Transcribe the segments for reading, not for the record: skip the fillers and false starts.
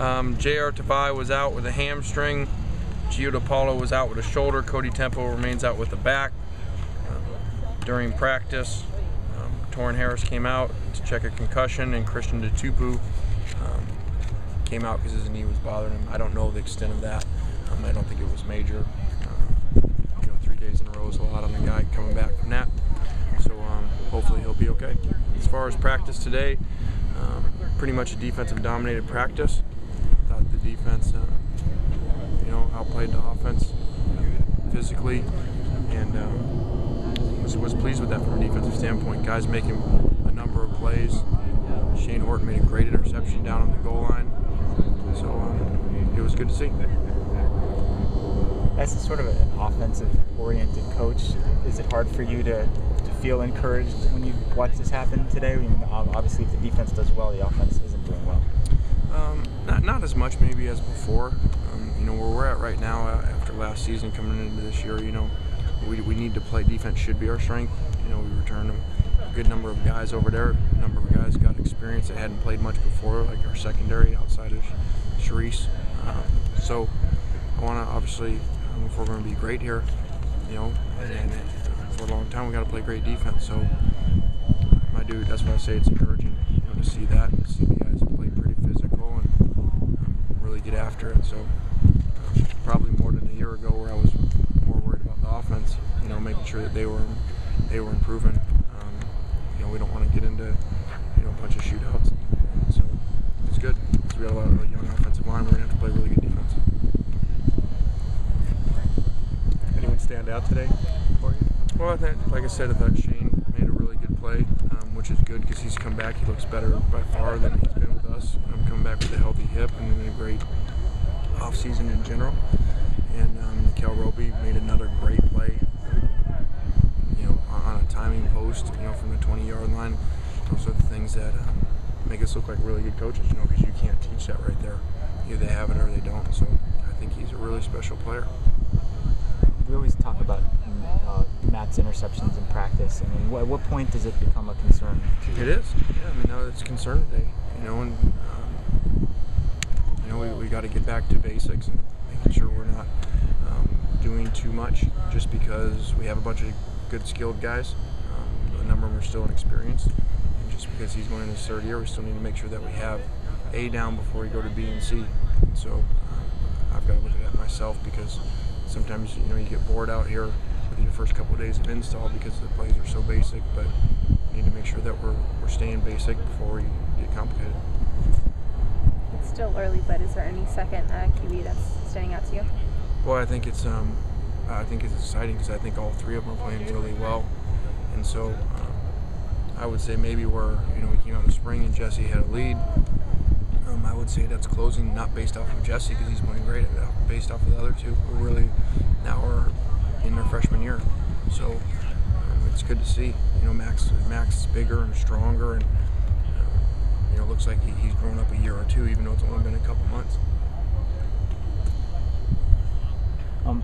J.R. Tavai was out with a hamstring. Gio DePaulo was out with a shoulder. Cody Temple remains out with a back. During practice, Torrin Harris came out to check a concussion, and Christian DeTupu came out because his knee was bothering him. I don't know the extent of that. I don't think it was major. 3 days in a row is a lot on the guy coming back from that. So hopefully he'll be okay. As far as practice today, pretty much a defensive dominated practice. I thought the defense outplayed the offense physically, and was pleased with that from a defensive standpoint. Guys making a number of plays. Shane Horton made a great interception down on the goal line, so it was good to see. As sort of an offensive-oriented coach, is it hard for you to feel encouraged when you watch this happen today? I mean, obviously, if the defense does well, the offense isn't doing well. Not as much maybe as before. Where we're at right now after last season coming into this year, we need to play defense should be our strength. We returned a good number of guys over there. A number of guys got experience that hadn't played much before, like our secondary outside of Charisse. So I want to obviously, if we're going to be great here, and for a long time we got to play great defense. So my dude, that's why I say it's encouraging, to see that, and to see the guys play pretty physical and really get after it. So probably more than a year ago where I was more worried about the offense, making sure that they were improving. We don't want to get into a bunch of shootouts. So it's good. We got a lot of young offensive line. We're gonna have to play really good defense. Anyone stand out today for you? Well, like I said, I thought Shane made a really good play, which is good because he's come back. He looks better by far than he's been with us. Coming back with a healthy hip and then a great off-season in general. And Kel Roby made another great play, on a timing post, from the 20-yard line. Those are the things that make us look like really good coaches, because you can't teach that right there. Either they have it or they don't. So I think he's a really special player. We always talk about Matt's interceptions in practice. I mean, at what point does it become a concern to you? It is. Yeah, it's a concern today. We got to get back to basics and making sure we're not doing too much just because we have a bunch of good skilled guys. A number of them are still inexperienced, and just because he's going in his third year, we still need to make sure that we have A down before we go to B and C. And so I've got to look at that myself, because sometimes you get bored out here with your first couple of days of install because the plays are so basic, but we need to make sure that we're staying basic before we get complicated. It's still early, but is there any second QB that's standing out to you? Well, I think it's exciting because I think all three of them are playing really well, and so I would say maybe where we came out of spring and Jesse had a lead. I would say that's closing, not based off of Jesse because he's playing great, based off of the other two who really now are in their freshman year. So it's good to see. Max is bigger and stronger, and looks like he's grown up a year or two, even though it's only been a couple months.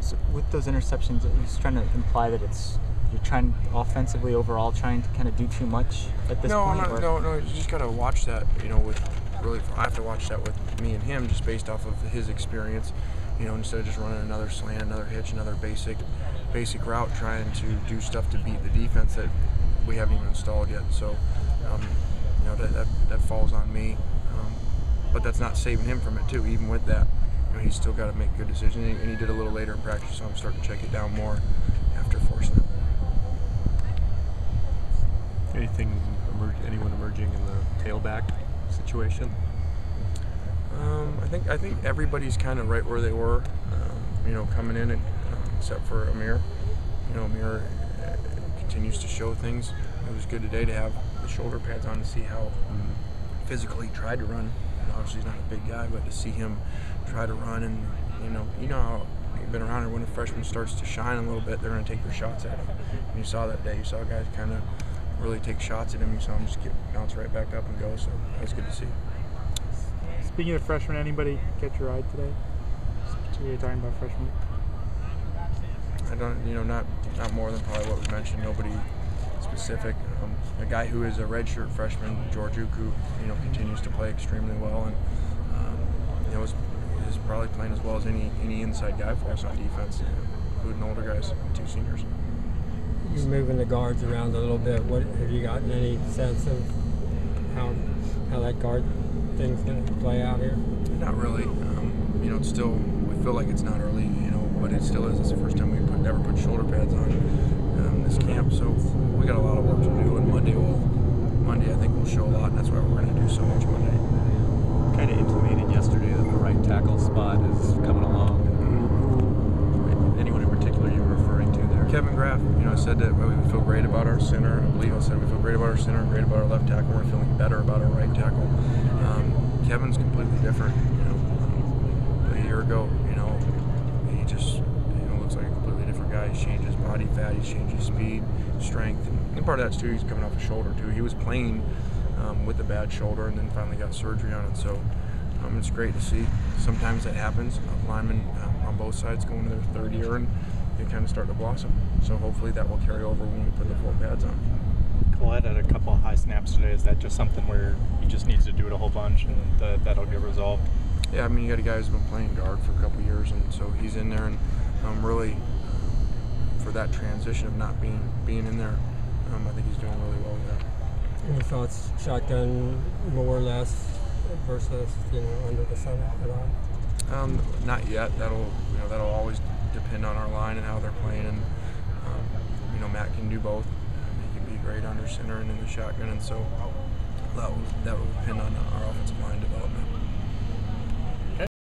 So with those interceptions, are you just trying to imply that you're trying offensively overall trying to kind of do too much at this point? No. You just gotta watch that. I have to watch that with me and him, just based off of his experience. Instead of just running another slant, another hitch, another basic route, trying to do stuff to beat the defense that we haven't even installed yet. So, that falls on me. But that's not saving him from it too. Even with that, he's still got to make good decisions, and he did a little later in practice, so I'm starting to check it down more after forcing it. Anyone emerging in the tailback situation? I think everybody's kind of right where they were, coming in, and, except for Amir. Amir continues to show things. It was good today to have the shoulder pads on to see how physical he tried to run. Obviously, he's not a big guy, but to see him try to run, and how you've been around here, when a freshman starts to shine a little bit, they're going to take their shots at him. And you saw that day. You saw guys kind of really take shots at him. You saw him just bounce right back up and go. So that was good to see. Speaking of freshmen, anybody catch your eye today? Particularly talking about freshmen. I don't, not more than probably what we mentioned. Nobody specific. A guy who is a redshirt freshman, George Uku, continues to play extremely well, and probably playing as well as any inside guy for us on defense, including older guys, 2 seniors. You're moving the guards around a little bit. What have you gotten any sense of how that guard thing's going to play out here? Not really. It's still, we feel like it's not early, but it still is. It's the first time we ever put shoulder pads on this camp, so we got a lot of work to do. And Monday I think will show a lot, and that's why we're going to do so much Monday. Kind of intimated yesterday that the right tackle spot is coming along. Anyone in particular you're referring to there? Kevin Graff, I said that we feel great about our center. I believe I said we feel great about our center and great about our left tackle. We're feeling better about our right tackle. Kevin's completely different. A year ago, he just looks like a completely different guy. He's changed his body fat, he's changed his speed, strength, and part of that's too. He's coming off a shoulder too. He was playing with a bad shoulder and then finally got surgery on it. So it's great to see. Sometimes that happens. Linemen on both sides go into their third year and they kind of start to blossom. So hopefully that will carry over when we put the full pads on. Colette had a couple of high snaps today. Is that just something where he just needs to do it a whole bunch and that'll get resolved? Yeah, you got a guy who's been playing guard for a couple years, and so he's in there, and really for that transition of not being in there, I think he's doing really well with that. Any thoughts, shotgun more or less versus under the center at all? Not yet. That'll always depend on our line and how they're playing, and Matt can do both. He can be great under center and in the shotgun, and so that will depend on our offensive line development.